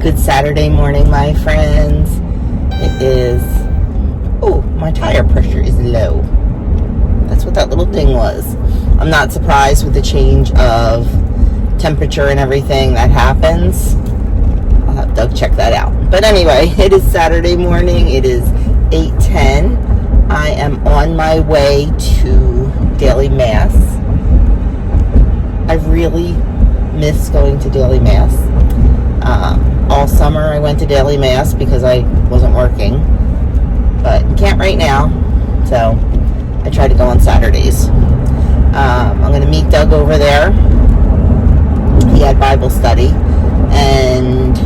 Good Saturday morning, my friends. It is, oh, my tire pressure is low. That's what that little ding was. I'm not surprised with the change of temperature and everything that happens. I'll have Doug check that out. But anyway, it is Saturday morning. It is 8:10. I am on my way to daily mass. I really miss going to daily mass. All summer I went to daily mass because I wasn't working, but can't right now, so I try to go on Saturdays. I'm going to meet Doug over there. He had Bible study, and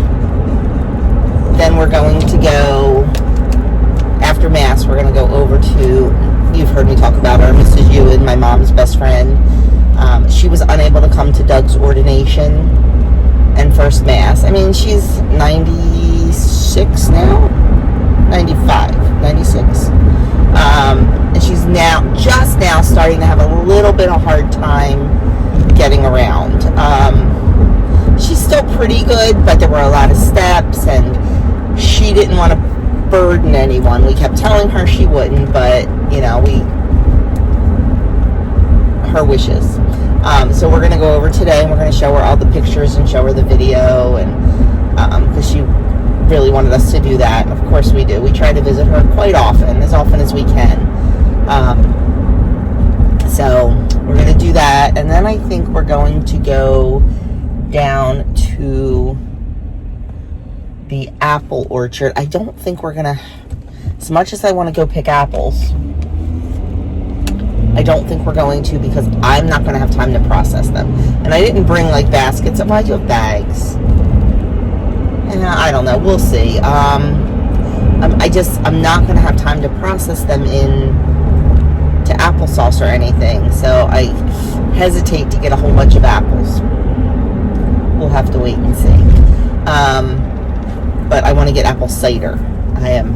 then we're going to go, after mass, we're going to go over to, you've heard me talk about her, Mrs. Ewan, my mom's best friend. She was unable to come to Doug's ordination and first mass. I mean, she's 96 now? 95, 96. And she's just now starting to have a little bit of hard time getting around. She's still pretty good, but there were a lot of steps, and she didn't want to burden anyone. We kept telling her she wouldn't, but, you know, her wishes. So we're going to go over today, and we're going to show her all the pictures and show her the video, and because she really wanted us to do that, and of course we do. We try to visit her quite often as we can. So we're going to do that, and then I think we're going to go down to the apple orchard. I don't think we're going to, as much as I want to go pick apples, I don't think we're going to, because I'm not going to have time to process them. And I didn't bring like baskets. Why do you have bags? And I don't know. We'll see. I'm not going to have time to process them to applesauce or anything. So I hesitate to get a whole bunch of apples. We'll have to wait and see. But I want to get apple cider. I am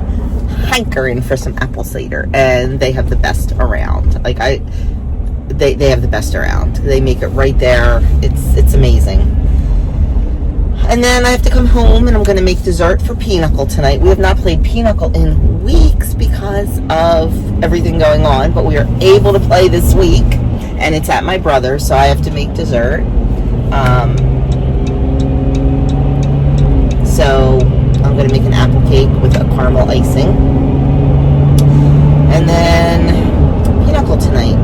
hankering for some apple cider, and they have the best around. Like they have the best around. They make it right there. It's amazing. And then I have to come home, and I'm going to make dessert for Pinochle tonight. We have not played Pinochle in weeks because of everything going on, but we are able to play this week, and it's at my brother's, so I have to make dessert. So I'm going to make an apple cake with a caramel icing. And then Pinochle tonight.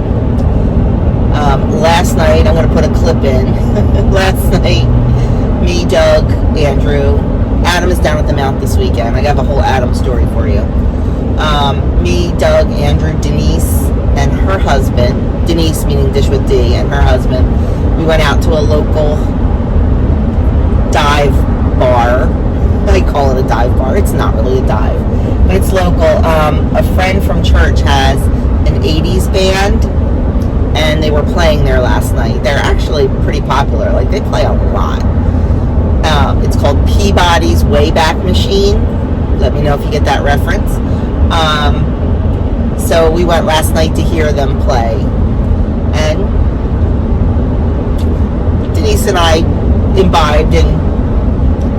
Last night, I'm going to put a clip in. Last night, me, Doug, Andrew, Adam is down at the Mount this weekend. I have a whole Adam story for you. Me, Doug, Andrew, Denise, and her husband, Denise meaning Dish with D, and her husband, we went out to a local dive bar. I call it a dive bar. It's not really a dive, but it's local. A friend from church has an 80s band, and they were playing there last night. They're actually pretty popular. Like, they play a lot. It's called Peabody's Wayback Machine. Let me know if you get that reference. So we went last night to hear them play, and Denise and I imbibed, and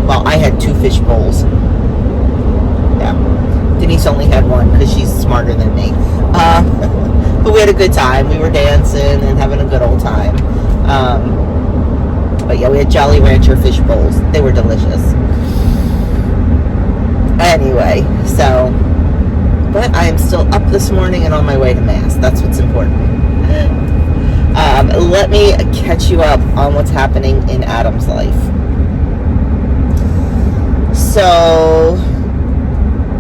well, I had 2 fish bowls. Yeah. Denise only had one because she's smarter than me. But we had a good time. We were dancing and having a good old time. But yeah, we had Jolly Rancher fish bowls. They were delicious. Anyway, so, but I am still up this morning and on my way to Mass. That's what's important. Let me catch you up on what's happening in Adam's life. So,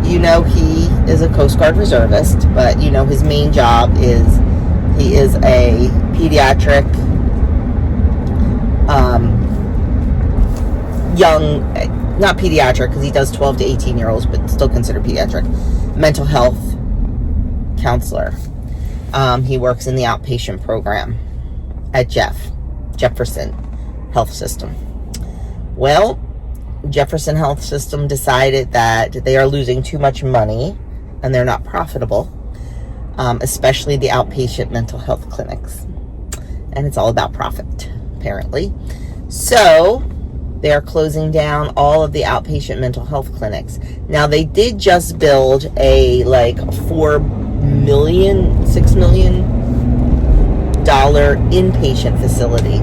you know, he is a Coast Guard reservist, but you know his main job is he is a pediatric not pediatric because he does 12 to 18 year olds, but still considered pediatric, mental health counselor. He works in the outpatient program at Jefferson Health System. Well, Jefferson Health System decided that they are losing too much money and they're not profitable, especially the outpatient mental health clinics. And it's all about profit, apparently. So they are closing down all of the outpatient mental health clinics. Now, they did just build a like $6 million inpatient facility.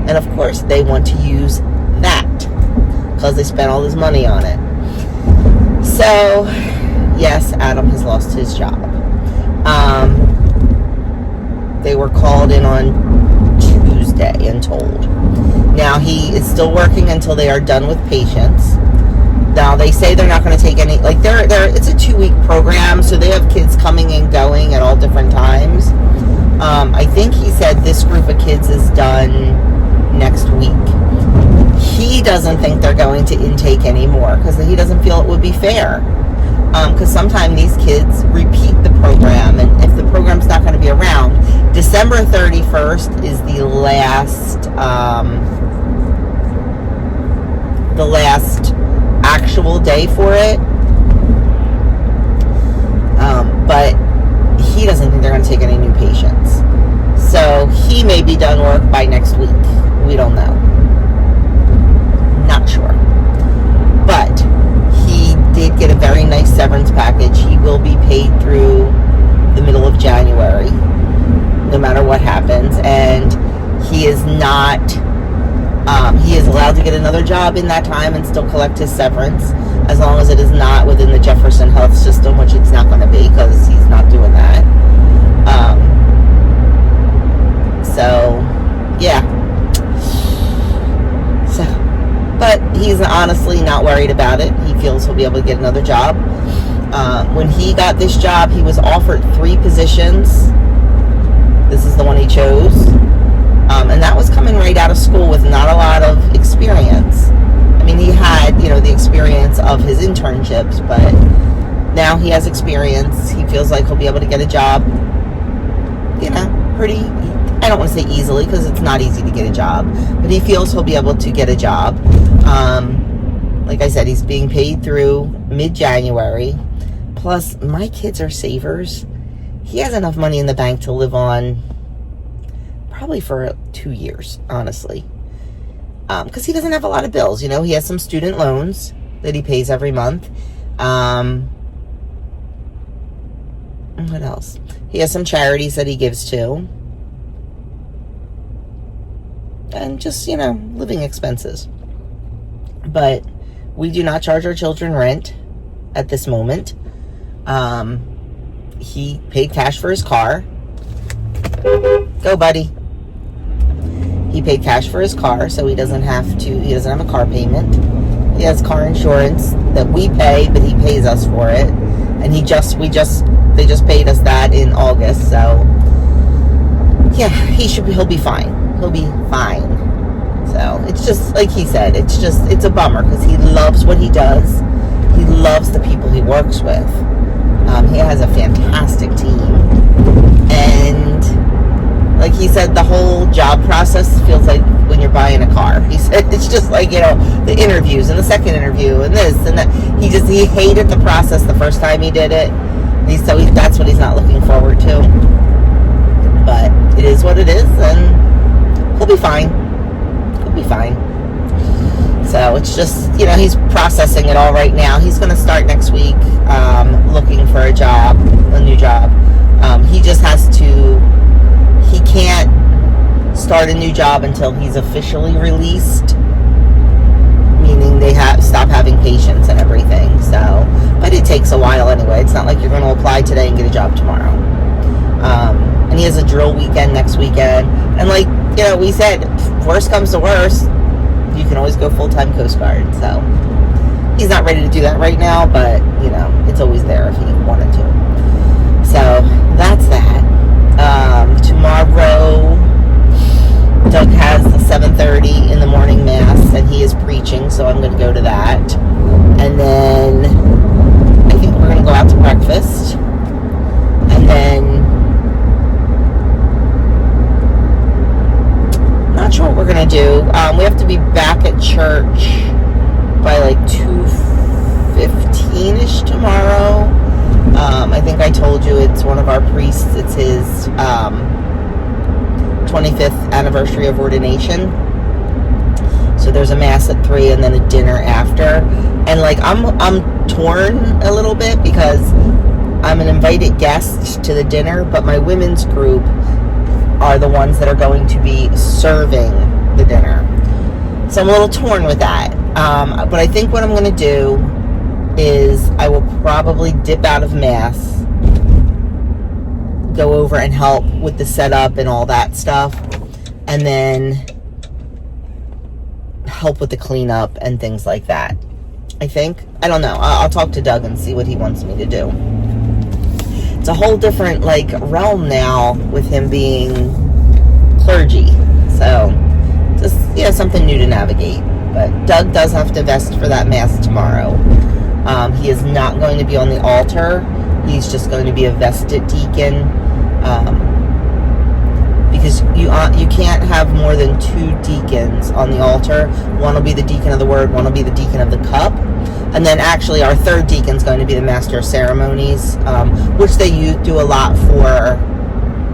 And of course, they want to use that because they spent all this money on it. So, yes, Adam has lost his job. They were called in on Tuesday and told. Now, he is still working until they are done with patients. Now, they say they're not going to take any, like, it's a 2-week program, so they have kids coming and going at all different times. I think he said this group of kids is done next week. He doesn't think they're going to intake anymore because he doesn't feel it would be fair. Because sometimes these kids repeat the program, and if the program's not going to be around, December 31st is the last actual day for it. But he doesn't think they're going to take any new patients. So he may be done work by next week. We don't know. Not sure. But he did get a very nice severance package. He will be paid through the middle of January, no matter what happens. And he is not, he is allowed to get another job in that time and still collect his severance, as long as it is not within the Jefferson Health System, which it's not going to be because he's not doing that. So, yeah. So, but he's honestly not worried about it. He feels he'll be able to get another job. When he got this job, he was offered 3 positions. This is the one he chose. And that was coming right out of school with not a lot of experience. I mean, he had, the experience of his internships, but now he has experience. He feels like he'll be able to get a job, pretty, I don't want to say easily, because it's not easy to get a job, but he feels he'll be able to get a job. Like I said, he's being paid through mid-January. Plus, my kids are savers. He has enough money in the bank to live on probably for 2 years, honestly. Because he doesn't have a lot of bills. He has some student loans that he pays every month. What else? He has some charities that he gives to. And just, living expenses. But we do not charge our children rent at this moment. He paid cash for his car. Go, buddy. He paid cash for his car, so he doesn't have a car payment. He has car insurance that we pay, but he pays us for it. And they just paid us that in August, so yeah, he'll be fine. He'll be fine. So it's just, like he said, it's a bummer because he loves what he does. He loves the people he works with. He has a fantastic team. And like he said, the whole job process feels like when you're buying a car. He said it's just like, the interviews and the second interview and this and that. He hated the process the first time he did it. That's what he's not looking forward to. But it is what it is, and he'll be fine. He'll be fine. So it's just, he's processing it all right now. He's going to start next week looking for a new job. He just has to, he can't start a new job until he's officially released, meaning they stop having patients and everything. So, but it takes a while anyway. It's not like you're going to apply today and get a job tomorrow. And he has a drill weekend next weekend. And like, we said, worst comes to worst, you can always go full-time Coast Guard. So he's not ready to do that right now, but it's always there if he wanted to. So that's that. Tomorrow, Doug has a 7:30 in the morning mass, and he is preaching, so I'm going to go to that. And then I think we're going to go out to breakfast. And then not sure what we're going to do. We have to be back at church by like 2:15ish tomorrow. I think I told you it's one of our priests. It's his 25th anniversary of ordination. So So there's a mass at 3 and then a dinner after. And like I'm torn a little bit because I'm an invited guest to the dinner, but my women's group are the ones that are going to be serving the dinner. So I'm a little torn with that. But I think what I'm going to do is I will probably dip out of mass, go over and help with the setup and all that stuff, and then help with the cleanup and things like that. I think. I don't know. I'll talk to Doug and see what he wants me to do. It's a whole different like realm now with him being clergy. So just something new to navigate. But Doug does have to vest for that mass tomorrow. He is not going to be on the altar. He's just going to be a vested deacon. Because you can't have more than 2 deacons on the altar. One will be the deacon of the word, one will be the deacon of the cup. And then actually our 3rd deacon is going to be the master of ceremonies, which they do a lot for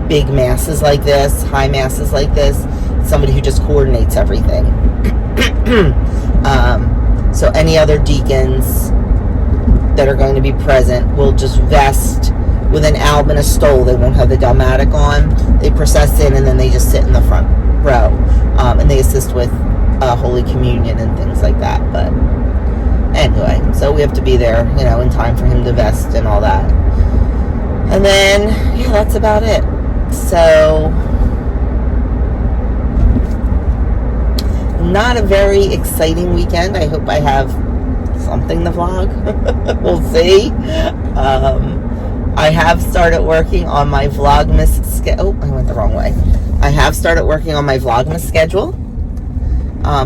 big masses like this, high masses like this. Somebody who just coordinates everything. So any other deacons that are going to be present will just vest with an alb and a stole. They won't have the dalmatic on. They process in and then they just sit in the front row. And they assist with Holy Communion and things like that. But anyway, so we have to be there, in time for him to vest and all that. And then, that's about it. So, not a very exciting weekend. I hope I have something to vlog. We'll see. I have started working on my Vlogmas schedule. Oh, I went the wrong way. I have started working on my Vlogmas schedule.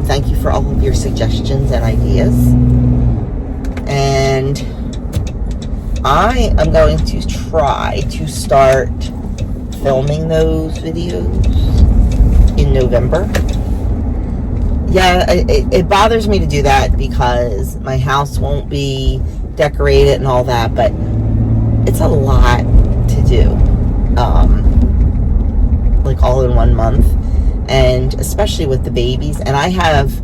Thank you for all of your suggestions and ideas. And I am going to try to start filming those videos in November. Yeah, it bothers me to do that because my house won't be decorated and all that, but it's a lot to do, like all in 1 month, and especially with the babies. And I have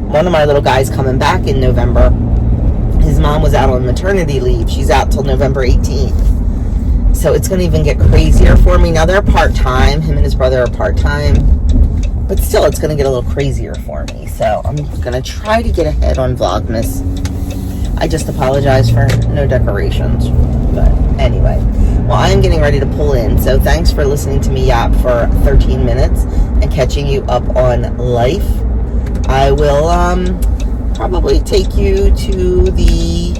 one of my little guys coming back in November. His mom was out on maternity leave. She's out till November 18th. So it's going to even get crazier for me. Now they're part-time. Him and his brother are part-time. But still, it's going to get a little crazier for me. So I'm going to try to get ahead on Vlogmas. I just apologize for no decorations. But anyway, well, I'm getting ready to pull in. So thanks for listening to me yap for 13 minutes and catching you up on life. I will probably take you to the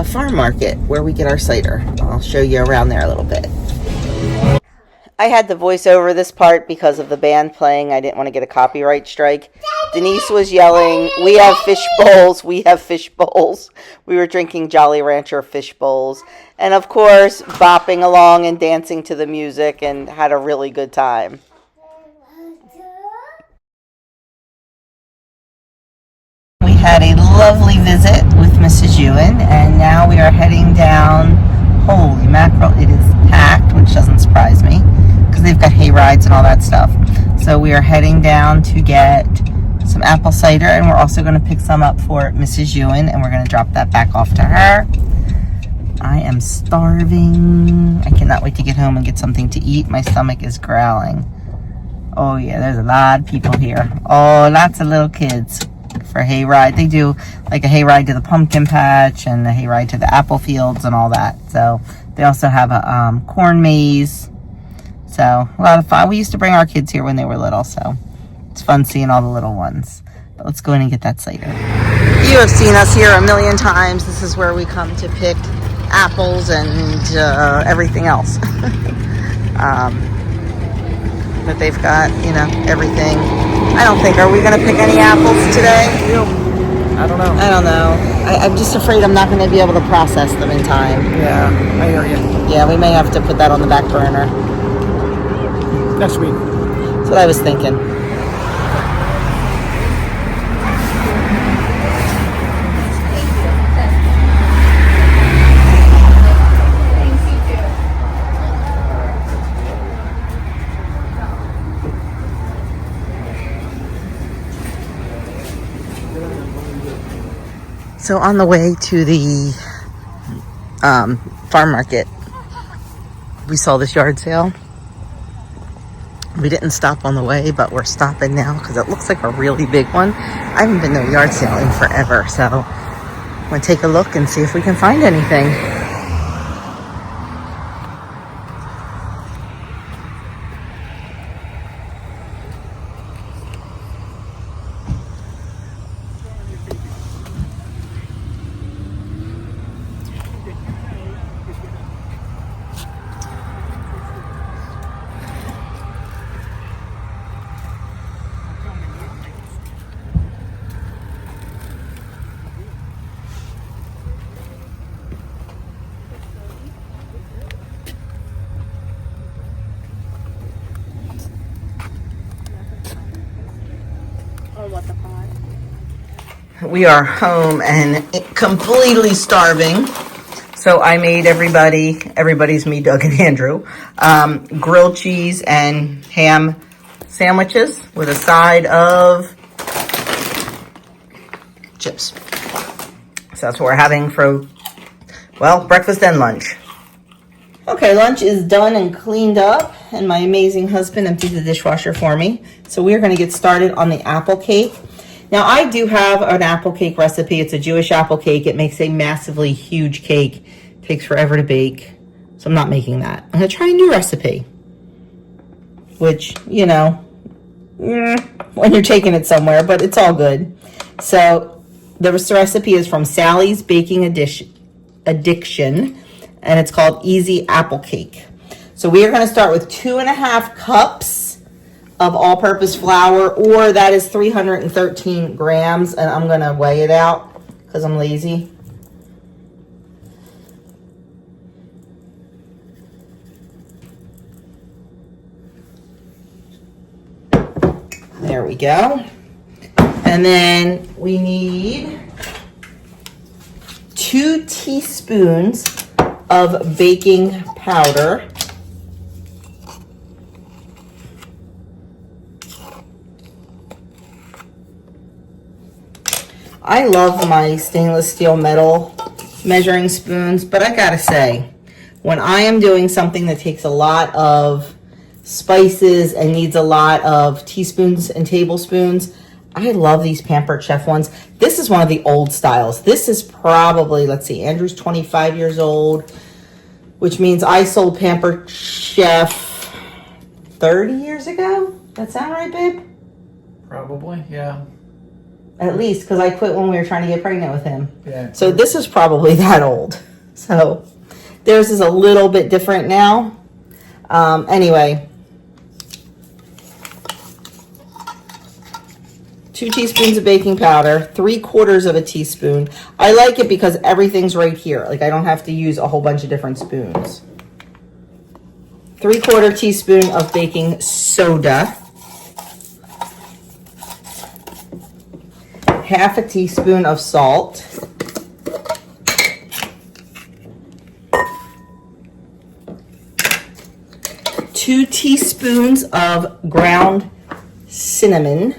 farm market where we get our cider. I'll show you around there a little bit. I had to voice over this part because of the band playing. I didn't want to get a copyright strike. Denise was yelling, "We have fish bowls, we have fish bowls." We were drinking Jolly Rancher fish bowls. And of course, bopping along and dancing to the music, and had a really good time. We had a lovely visit with Mrs. Ewan, and now we are heading down. Holy mackerel, it is packed, which doesn't surprise me, because they've got hay rides and all that stuff. So we are heading down to get some apple cider, and we're also going to pick some up for Mrs. Ewan, and we're going to drop that back off to her. I am starving. I cannot wait to get home and get something to eat. My stomach is growling. Oh yeah, there's a lot of people here. Oh, lots of little kids for a hay ride. They do like a hay ride to the pumpkin patch and a hay ride to the apple fields and all that. So they also have a corn maze. So a lot of fun. We used to bring our kids here when they were little, so it's fun seeing all the little ones. But let's go in and get that cider. You have seen us here a million times. This is where we come to pick apples and everything else. But they've got, everything. I don't think, are we going to pick any apples today? I don't know. I don't know. I'm just afraid I'm not going to be able to process them in time. Yeah, I hear you. Yeah, we may have to put that on the back burner. Next week. That's what I was thinking. So on the way to the farm market, we saw this yard sale. We didn't stop on the way, but we're stopping now because it looks like a really big one. I haven't been to a yard sale in forever, so I'm going to take a look and see if we can find anything. We are home and completely starving. So I made everybody's me, Doug and Andrew, grilled cheese and ham sandwiches with a side of chips. So that's what we're having for, well, breakfast and lunch. Okay, lunch is done and cleaned up, and my amazing husband emptied the dishwasher for me. So we're going to get started on the apple cake. Now, I do have an apple cake recipe. It's a Jewish apple cake. It makes a massively huge cake. It takes forever to bake, so I'm not making that. I'm going to try a new recipe, which, you know, when you're taking it somewhere, but it's all good. So the recipe is from Sally's Baking Addiction, and it's called Easy Apple Cake. So we are going to start with 2.5 cups of all-purpose flour, or that is 313 grams, and I'm going to weigh it out because I'm lazy. There we go. And then we need 2 teaspoons of baking powder. I love my stainless steel metal measuring spoons, but I gotta say, when I am doing something that takes a lot of spices and needs a lot of teaspoons and tablespoons, I love these Pampered Chef ones. This is one of the old styles. This is probably, let's see, Andrew's 25 years old, which means I sold Pampered Chef 30 years ago. That sound right, babe? Probably, yeah. At least, because I quit when we were trying to get pregnant with him. Yeah. So this is probably that old. So theirs is a little bit different now. Anyway. 2 teaspoons of baking powder, 3/4 of a teaspoon. I like it because everything's right here. Like, I don't have to use a whole bunch of different spoons. 3/4 teaspoon of baking soda. 1/2 teaspoon of salt. 2 teaspoons of ground cinnamon.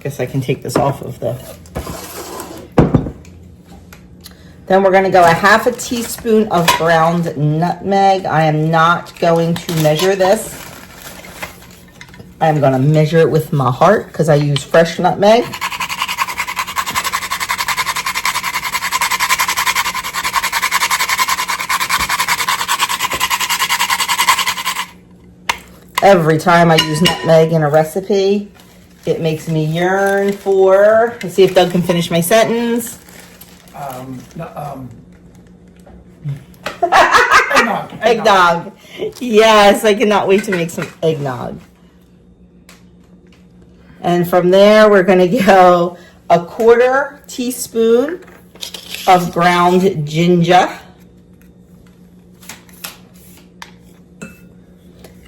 Guess I can take this off of the... Then we're going to go 1/2 teaspoon of ground nutmeg. I am not going to measure this. I am going to measure it with my heart because I use fresh nutmeg. Every time I use nutmeg in a recipe, it makes me yearn for... Let's see if Doug can finish my sentence. Eggnog. Yes, I cannot wait to make some eggnog. And from there, we're going to go 1/4 teaspoon of ground ginger.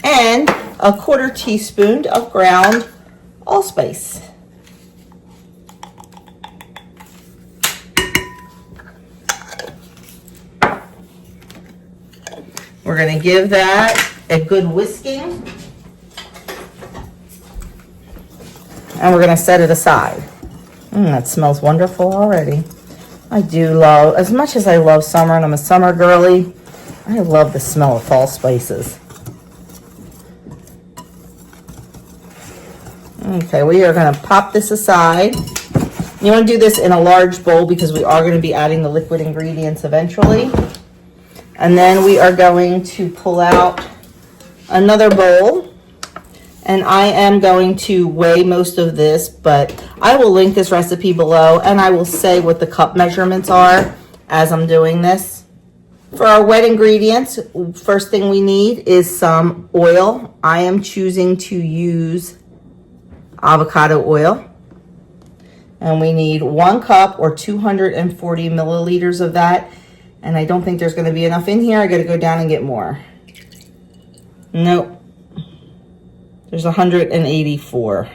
And 1/4 teaspoon of ground allspice. We're going to give that a good whisking. And we're going to set it aside. That smells wonderful already. I do love, as much as I love summer, and I'm a summer girly, I love the smell of fall spices. Okay, we are going to pop this aside. You want to do this in a large bowl because we are going to be adding the liquid ingredients eventually. And then we are going to pull out another bowl. And I am going to weigh most of this, but I will link this recipe below and I will say what the cup measurements are as I'm doing this. For our wet ingredients, first thing we need is some oil. I am choosing to use avocado oil. And we need 1 cup or 240 milliliters of that. And I don't think there's going to be enough in here. I got to go down and get more. Nope. There's 184.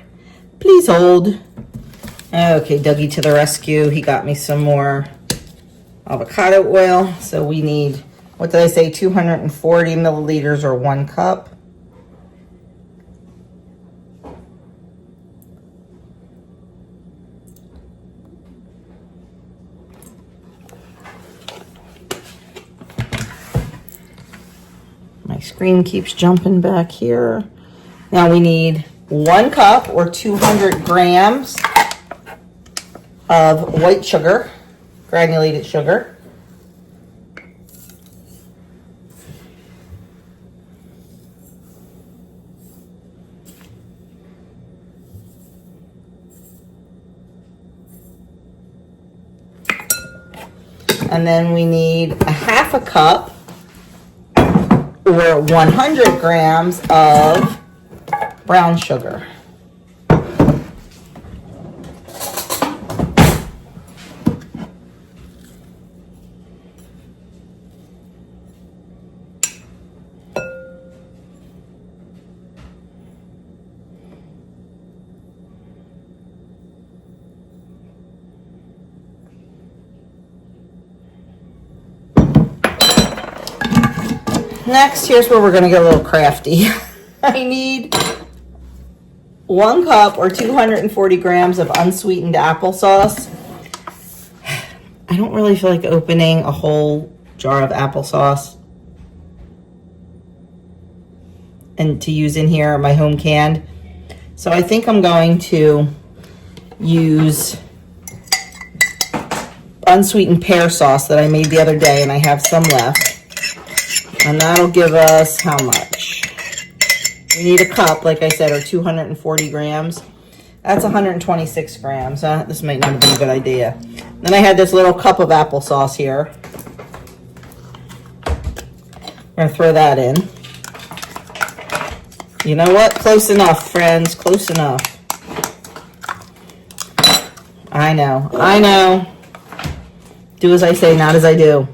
Please hold. Okay, Dougie to the rescue. He got me some more avocado oil. So we need, what did I say, 240 milliliters or 1 cup. My screen keeps jumping back here. Now we need 1 cup or 200 grams of white sugar, granulated sugar. And then we need a 1/2 cup or 100 grams of brown sugar. Next, here's where we're going to get a little crafty. I need 1 cup or 240 grams of unsweetened applesauce. I don't really feel like opening a whole jar of applesauce and to use in here, my home canned. So I think I'm going to use unsweetened pear sauce that I made the other day, and I have some left. And that'll give us how much? We need a cup, like I said, or 240 grams. That's 126 grams. This might not have been a good idea. Then I had this little cup of applesauce here. I'm going to throw that in. You know what? Close enough, friends. Close enough. I know. I know. Do as I say, not as I do.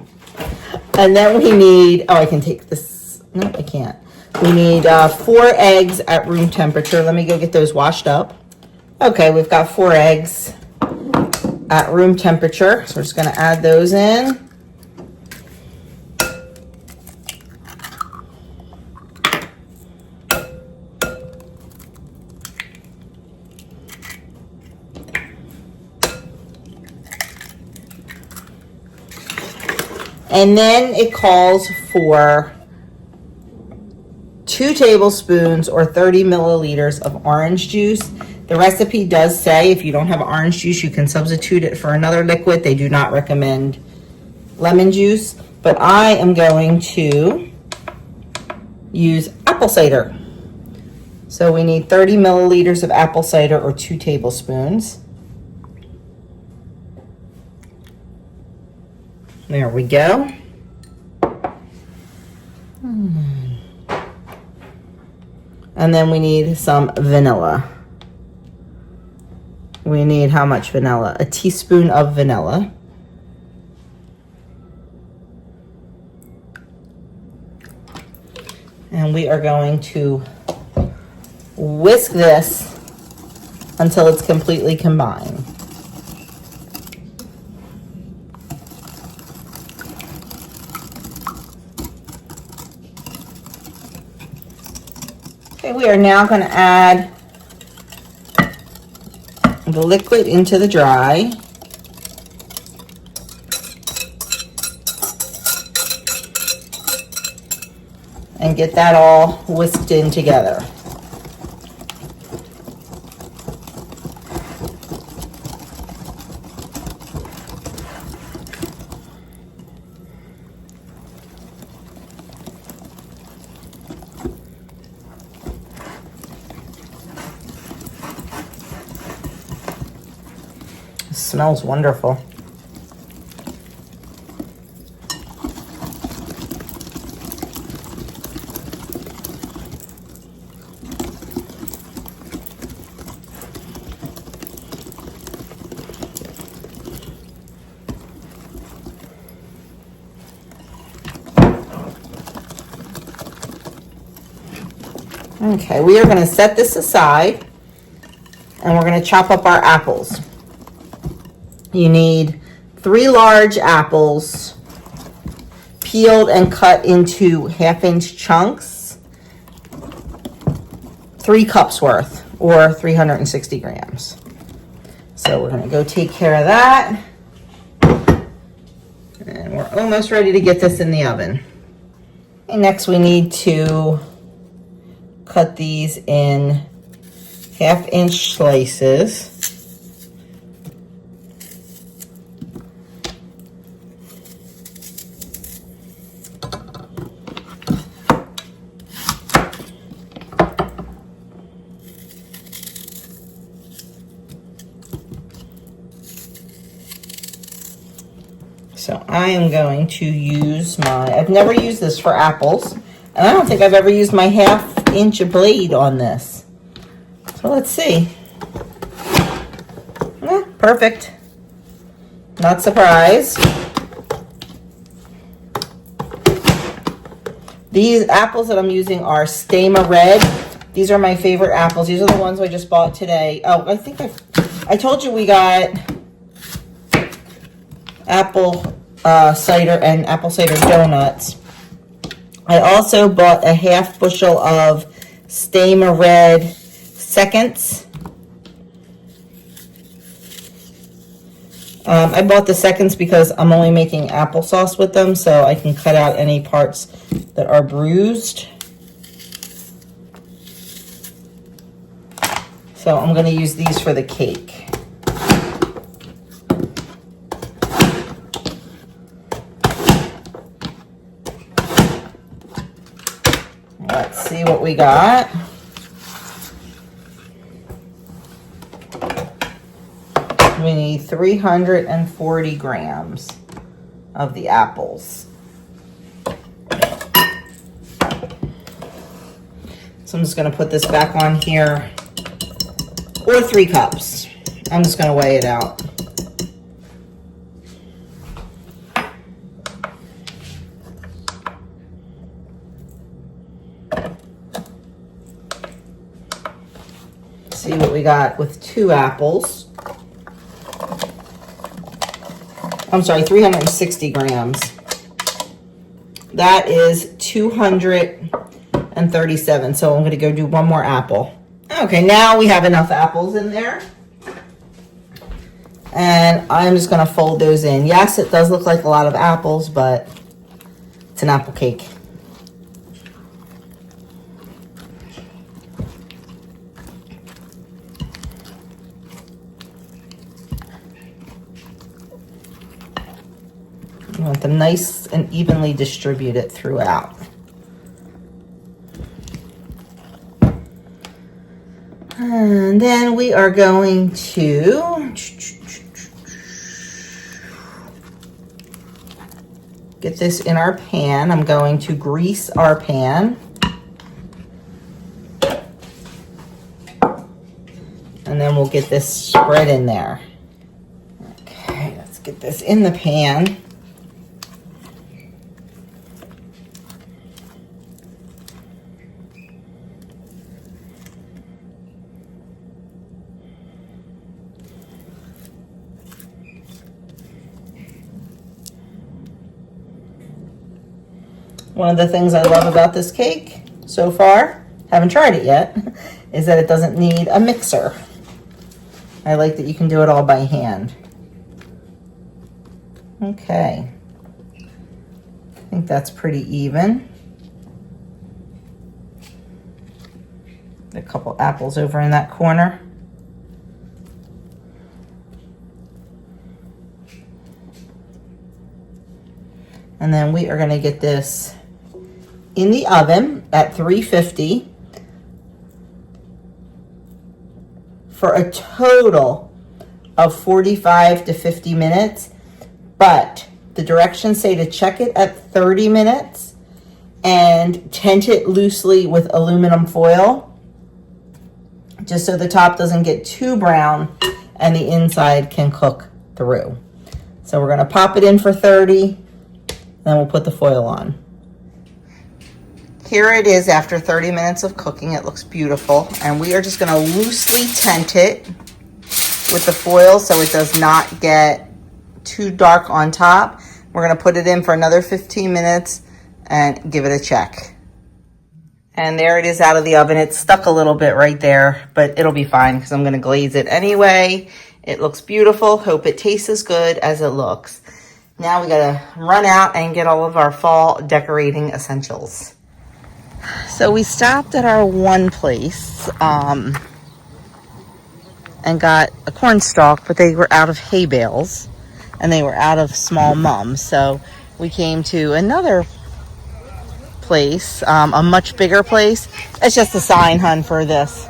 And then we need, oh, I can take this. No, I can't. We need 4 eggs at room temperature. Let me go get those washed up. Okay, we've got 4 eggs at room temperature. So we're just going to add those in. And then it calls for 2 tablespoons or 30 milliliters of orange juice. The recipe does say if you don't have orange juice, you can substitute it for another liquid. They do not recommend lemon juice, but I am going to use apple cider. So we need 30 milliliters of apple cider or 2 tablespoons. There we go. And then we need some vanilla. We need how much vanilla? A teaspoon of vanilla. And we are going to whisk this until it's completely combined. Okay, we are now going to add the liquid into the dry. And get that all whisked in together. It smells wonderful. Okay, we are going to set this aside and we're going to chop up our apples. You need 3 large apples peeled and cut into 1/2-inch chunks, 3 cups worth or 360 grams. So we're going to go take care of that. And we're almost ready to get this in the oven. And next we need to cut these in 1/2-inch slices. So I am going to use I've never used this for apples, and I don't think I've ever used my 1/2-inch blade on this. So let's see. Perfect. Not surprised. These apples that I'm using are Stama Red. These are my favorite apples. These are the ones I just bought today. Oh, I think I told you we got apple cider and apple cider donuts. I also bought a 1/2 bushel of Stama Red seconds. I bought the seconds because I'm only making applesauce with them, so I can cut out any parts that are bruised. So I'm going to use these for the cake. Let's see what we got. We need 340 grams of the apples. So I'm just going to put this back on here, or 3 cups. I'm just going to weigh it out. See what we got with 2 apples. I'm sorry, 360 grams. That is 237. So I'm going to go do 1 more apple. Okay, now we have enough apples in there. And I'm just going to fold those in. Yes, it does look like a lot of apples, but it's an apple cake. You want them nice and evenly distributed throughout. And then we are going to get this in our pan. I'm going to grease our pan. And then we'll get this spread in there. Okay, let's get this in the pan. One of the things I love about this cake so far haven't tried it yet, is that it doesn't need a mixer. I like that you can do it all by hand. Okay. I think that's pretty even. A couple apples over in that corner. And then we are going to get this in the oven at 350 for a total of 45 to 50 minutes. But the directions say to check it at 30 minutes and tent it loosely with aluminum foil, just so the top doesn't get too brown and the inside can cook through. So we're going to pop it in for 30, then we'll put the foil on. Here it is after 30 minutes of cooking. It looks beautiful. And we are just going to loosely tent it with the foil so it does not get too dark on top. We're going to put it in for another 15 minutes and give it a check. And there it is out of the oven. It's stuck a little bit right there, but it'll be fine because I'm going to glaze it anyway. It looks beautiful. Hope it tastes as good as it looks. Now we got to run out and get all of our fall decorating essentials. So we stopped at our one place and got a corn stalk, but they were out of hay bales and they were out of small mums. So we came to another place, a much bigger place. It's just a sign, hun, for this.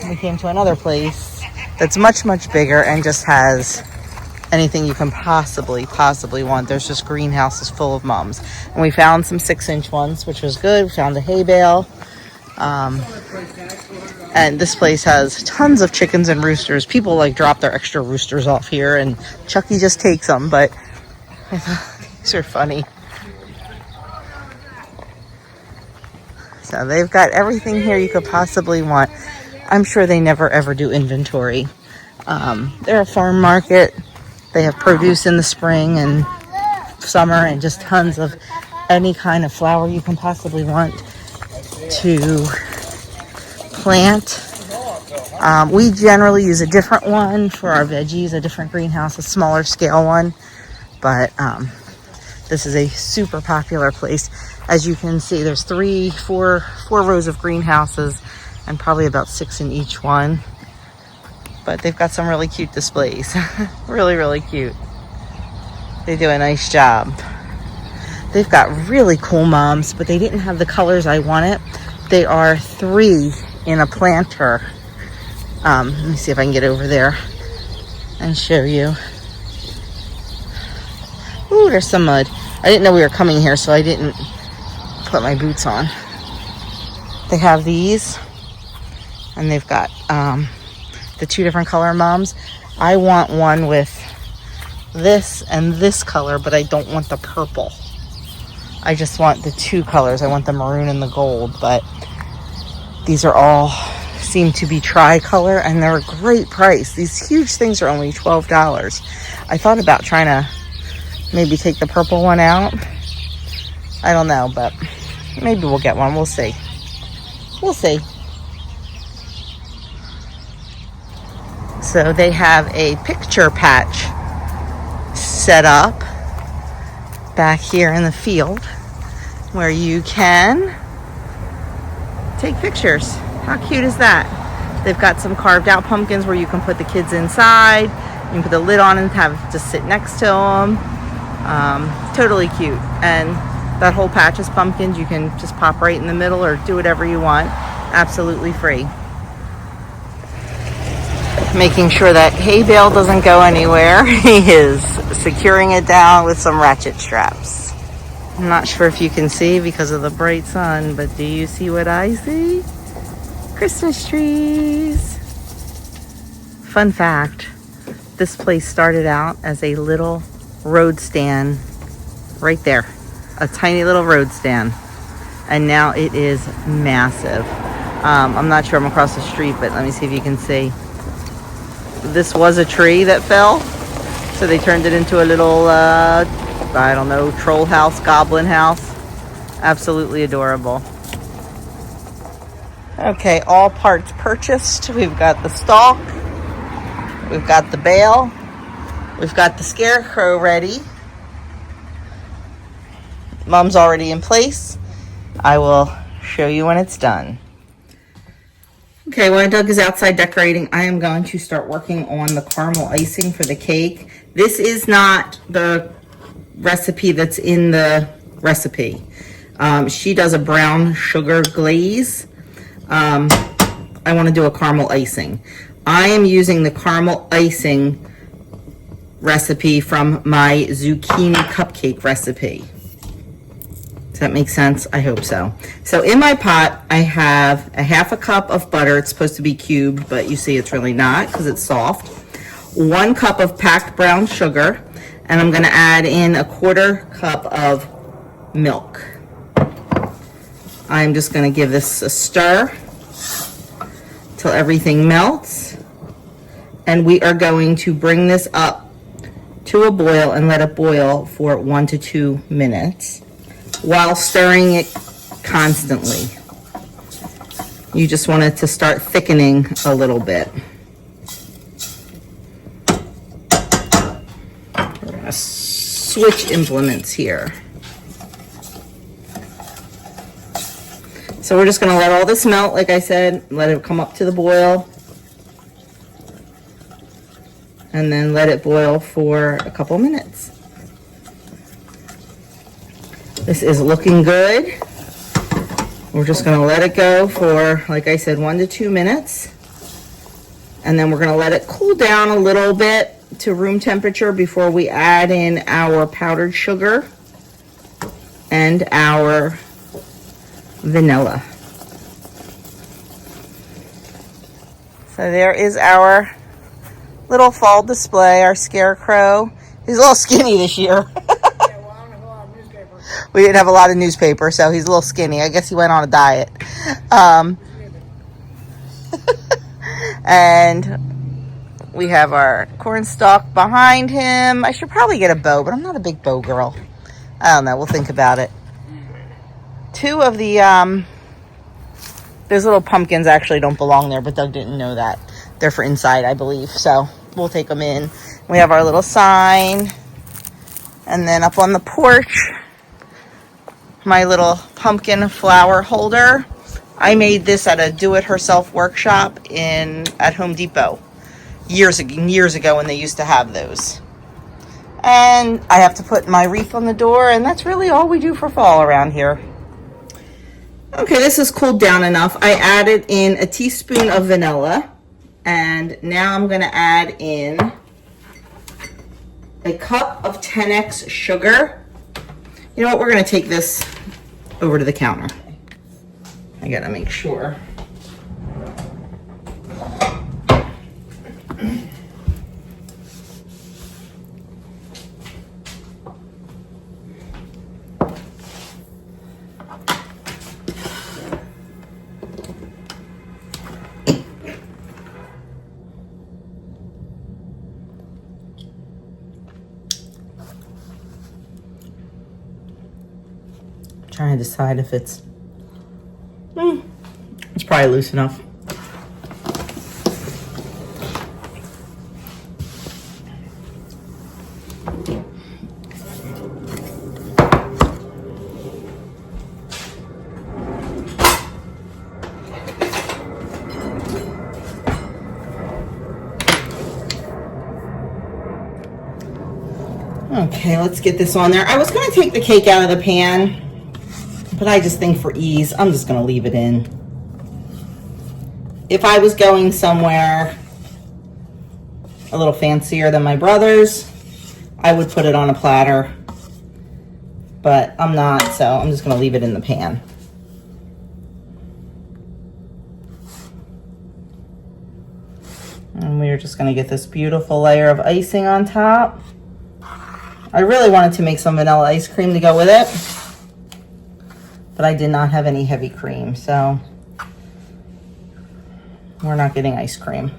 We came to another place that's much bigger and just has anything you can possibly want. There's just greenhouses full of mums, and we found some 6-inch ones, which was good. We found a hay bale, and this place has tons of chickens and roosters. People like drop their extra roosters off here, and Chucky just takes them. But I thought these are funny. So they've got everything here you could possibly want. I'm sure they never ever do inventory. They're a farm market. They have produce in the spring and summer and just tons of any kind of flower you can possibly want to plant. We generally use a different one for our veggies, a different greenhouse, a smaller scale one. But this is a super popular place. As you can see, there's four rows of greenhouses and probably about 6 in each one. But they've got some really cute displays. really cute. They do a nice job. They've got really cool mums, but they didn't have the colors I wanted. They are 3 in a planter. Let me see if I can get over there and show you. Ooh, there's some mud. I didn't know we were coming here, so I didn't put my boots on. They have these, and they've got the 2 different color mums. I want one with this and this color, but I don't want the purple. I just want the 2 colors. I want the maroon and the gold, but these are all seem to be tri-color, and they're a great price. These huge things are only $12. I thought about trying to maybe take the purple one out. I don't know, but maybe we'll get one. We'll see. We'll see. So they have a picture patch set up back here in the field where you can take pictures. How cute is that? They've got some carved out pumpkins where you can put the kids inside. You can put the lid on and have it just sit next to them. Totally cute. And that whole patch is pumpkins. You can just pop right in the middle or do whatever you want. Absolutely free. Making sure that hay bale doesn't go anywhere. He is securing it down with some ratchet straps. I'm not sure if you can see because of the bright sun, but do you see what I see? Christmas trees. Fun fact, this place started out as a little road stand right there. A tiny little road stand. And now it is massive. I'm not sure I'm across the street, but let me see if you can see. This was a tree that fell, so they turned it into a little, I don't know, troll house, goblin house. Absolutely adorable. Okay, all parts purchased. We've got the stalk, we've got the bale, we've got the scarecrow ready. Mom's already in place. I will show you when it's done. Okay, while Doug is outside decorating, I am going to start working on the caramel icing for the cake. This is not the recipe that's in the recipe. She does a brown sugar glaze. I want to do a caramel icing. I am using the caramel icing recipe from my zucchini cupcake recipe. Does that make sense? I hope so. So in my pot, I have a half a cup of butter. It's supposed to be cubed, but you see it's really not because it's soft. 1 cup of packed brown sugar, and I'm going to add in a 1/4 cup of milk. I'm just going to give this a stir till everything melts, and we are going to bring this up to a boil and let it boil for 1 to 2 minutes while stirring it constantly. You just want it to start thickening a little bit. We're going to switch implements here. So we're just going to let all this melt, like I said, let it come up to the boil, and then let it boil for a couple minutes. This is looking good. We're just going to let it go for, like I said, 1 to 2 minutes, and then we're going to let it cool down a little bit to room temperature before we add in our powdered sugar and our vanilla. So there is our little fall display, our scarecrow. He's a little skinny this year. We didn't have a lot of newspaper, so he's a little skinny. I guess he went on a diet. And we have our corn stalk behind him. I should probably get a bow, but I'm not a big bow girl. I don't know. We'll think about it. 2 of the those little pumpkins actually don't belong there, but Doug didn't know that. They're for inside, I believe. So we'll take them in. We have our little sign. And then up on the porch, my little pumpkin flower holder. I made this at a do-it-herself workshop at Home Depot years ago when they used to have those. And I have to put my wreath on the door, and that's really all we do for fall around here. Okay, this is cooled down enough. I added in a teaspoon of vanilla, and now I'm going to add in a cup of 10x sugar. You know what, we're going to take this over to the counter. I got to make sure. Trying to decide if it's probably loose enough. Okay, let's get this on there. I was going to take the cake out of the pan, but I just think for ease, I'm just going to leave it in. If I was going somewhere a little fancier than my brother's, I would put it on a platter. But I'm not, so I'm just going to leave it in the pan. And we're just going to get this beautiful layer of icing on top. I really wanted to make some vanilla ice cream to go with it, but I did not have any heavy cream, so we're not getting ice cream.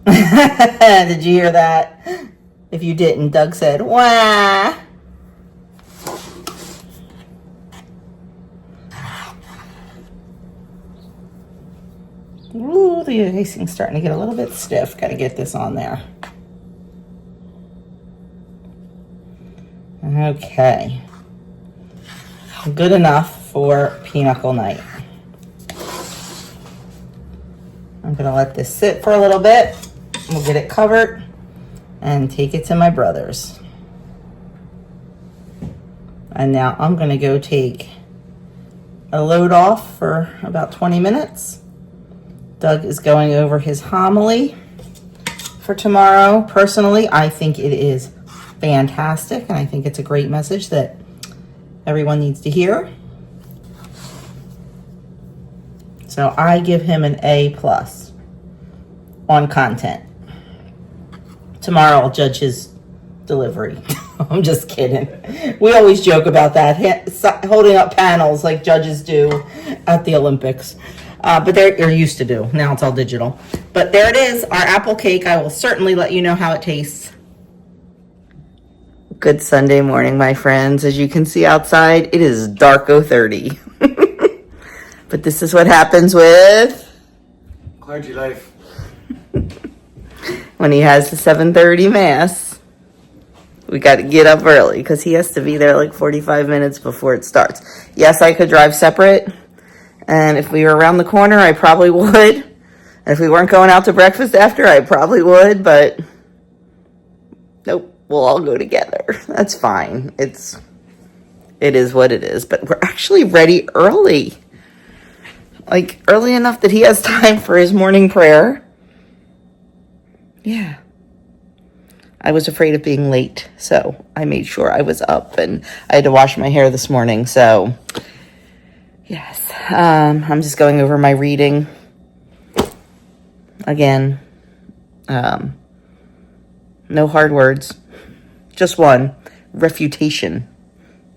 Did you hear that? If you didn't, Doug said, wah. the icing's starting to get a little bit stiff. Got to get this on there. Okay. Good enough for pinochle night. I'm gonna let this sit for a little bit. We'll get it covered and take it to my brother's. And now I'm gonna go take a load off for about 20 minutes. Doug is going over his homily for tomorrow. Personally, I think it is fantastic, and I think it's a great message that everyone needs to hear. So I give him an A+ on content. Tomorrow I'll judge his delivery. I'm just kidding. We always joke about that, holding up panels like judges do at the Olympics. But they're used to do. Now it's all digital. But there it is, our apple cake. I will certainly let you know how it tastes. Good Sunday morning, my friends. As you can see outside, it is darko 30. But this is what happens with Clergy life. when he has the 7:30 mass. We got to get up early because he has to be there like 45 minutes before it starts. Yes, I could drive separate, and if we were around the corner, I probably would. If we weren't going out to breakfast after, I probably would, but nope, we'll all go together. That's fine. It is what it is, but we're actually ready early. Like, early enough that he has time for his morning prayer. Yeah. I was afraid of being late, so I made sure I was up, and I had to wash my hair this morning, so yes. I'm just going over my reading again. No hard words, just one, refutation.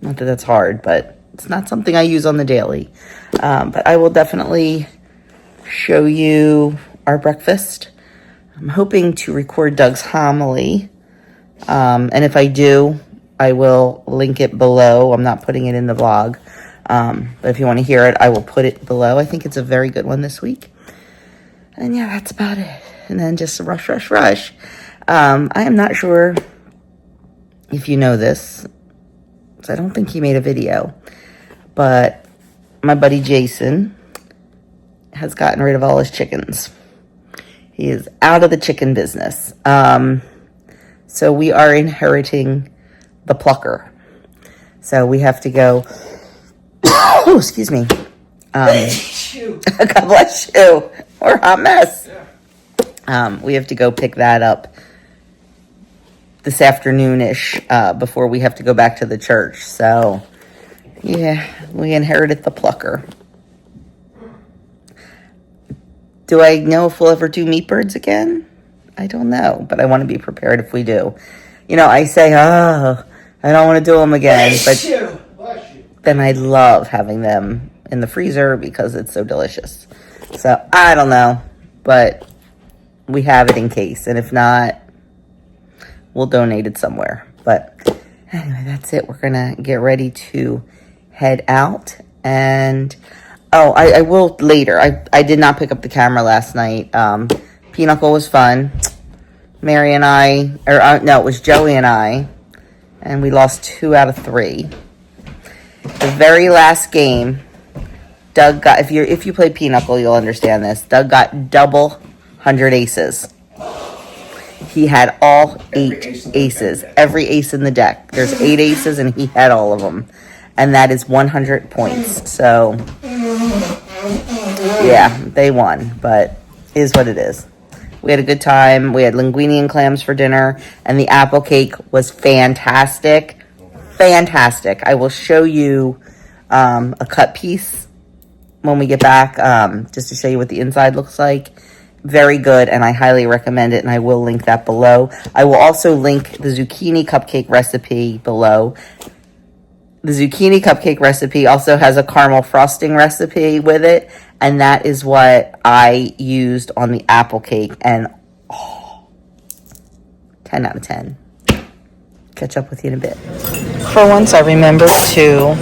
Not that that's hard, but it's not something I use on the daily. But I will definitely show you our breakfast. I'm hoping to record Doug's homily. And if I do, I will link it below. I'm not putting it in the vlog. But if you want to hear it, I will put it below. I think it's a very good one this week. And yeah, that's about it. And then just rush. I am not sure if you know this. I don't think he made a video. But my buddy Jason has gotten rid of all his chickens. He is out of the chicken business. So we are inheriting the plucker. So we have to go, oh, excuse me. God bless you. We're a hot mess. We have to go pick that up this afternoon-ish before we have to go back to the church. So, yeah, we inherited the plucker. Do I know if we'll ever do meat birds again? I don't know, but I want to be prepared if we do. You know, I say, oh, I don't want to do them again, but then I love having them in the freezer because it's so delicious. So, I don't know, but we have it in case, and if not, we'll donate it somewhere. But anyway, that's it. We're going to get ready to head out, and I will later. I did not pick up the camera last night. Pinochle was fun. Mary and I, no, it was Joey and I, and we lost 2 out of 3. The very last game, Doug got, if you play Pinochle, you'll understand this. Doug got double 100 aces. He had all 8 aces. Every ace in the deck. There's 8 aces, and he had all of them. And that is 100 points. So, yeah, they won. But it is what it is. We had a good time. We had linguine and clams for dinner. And the apple cake was fantastic. Fantastic. I will show you a cut piece when we get back, just to show you what the inside looks like. Very good, and I highly recommend it, and I will link that below. I will also link the zucchini cupcake recipe below. The zucchini cupcake recipe also has a caramel frosting recipe with it, and that is what I used on the apple cake, and 10 out of 10. Catch up with you in a bit. For once, I remembered to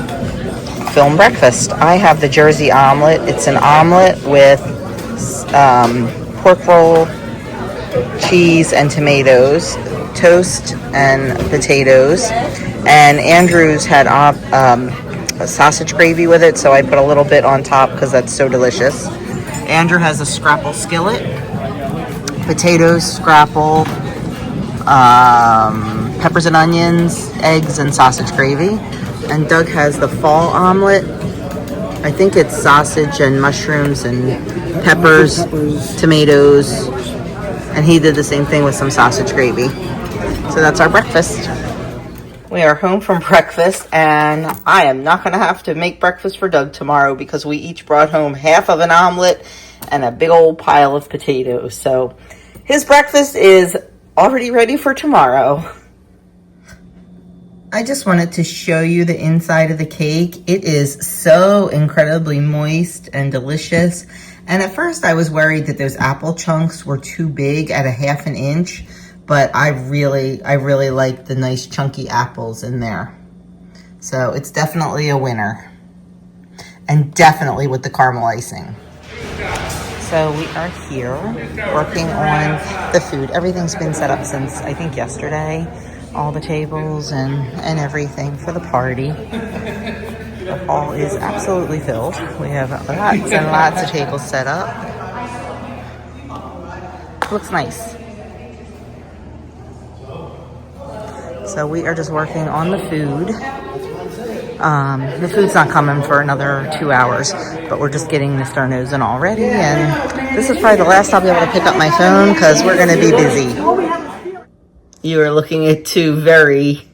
film breakfast. I have the Jersey omelet. It's an omelet with pork roll, cheese, and tomatoes, toast and potatoes. And Andrew's had sausage gravy with it, so I put a little bit on top because that's so delicious. Andrew has a scrapple skillet, potatoes, scrapple, peppers and onions, eggs, and sausage gravy. And Doug has the fall omelet. I think it's sausage and mushrooms and peppers, tomatoes, and he did the same thing with some sausage gravy. So that's our breakfast. We are home from breakfast, and I am not going to have to make breakfast for Doug tomorrow because we each brought home half of an omelet and a big old pile of potatoes. So his breakfast is already ready for tomorrow. I just wanted to show you the inside of the cake. It is so incredibly moist and delicious. And at first I was worried that those apple chunks were too big at 1/2 inch, but I really like the nice chunky apples in there. So it's definitely a winner. And definitely with the caramel icing. So we are here working on the food. Everything's been set up since I think yesterday. All the tables and everything for the party. The hall is absolutely filled. We have lots and lots of tables set up. Looks nice. So we are just working on the food. The food's not coming for another 2 hours, but we're just getting the Starnos and all ready. And this is probably the last I'll be able to pick up my phone because we're going to be busy. You are looking at two very,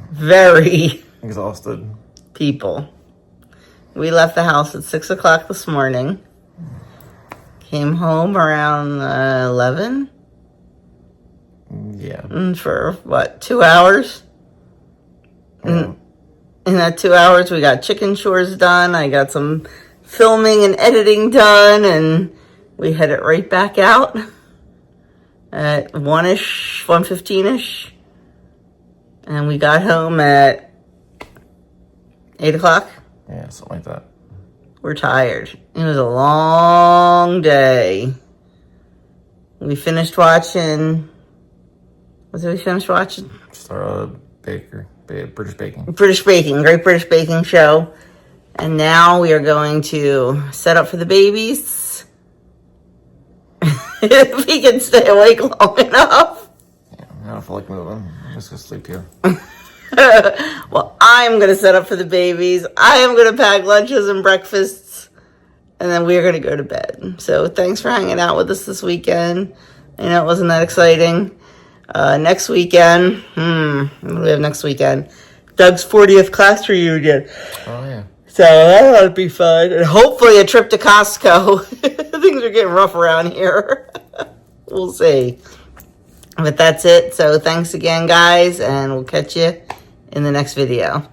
very Exhausted. people. We left the house at 6 o'clock this morning. Came home around 11. Yeah. For what, 2 hours? Yeah. In that 2 hours, we got chicken chores done. I got some filming and editing done, and we headed right back out at 1-ish, 1:15-ish. And we got home at 8 o'clock. Yeah, something like that. We're tired. It was a long day. We finished watching... What did we finish watching? Start British Baking. British Baking, Great British Baking Show. And now we are going to set up for the babies. If we can stay awake long enough. Yeah, I don't feel like moving. I'm just going to sleep here. Well, I'm going to set up for the babies. I am going to pack lunches and breakfasts. And then we're going to go to bed. So thanks for hanging out with us this weekend. I know it wasn't that exciting. Next weekend, what do we have next weekend? Doug's 40th class reunion. Oh, yeah. So that ought to be fun. And hopefully a trip to Costco. Things are getting rough around here. We'll see. But that's it. So thanks again, guys. And we'll catch you in the next video.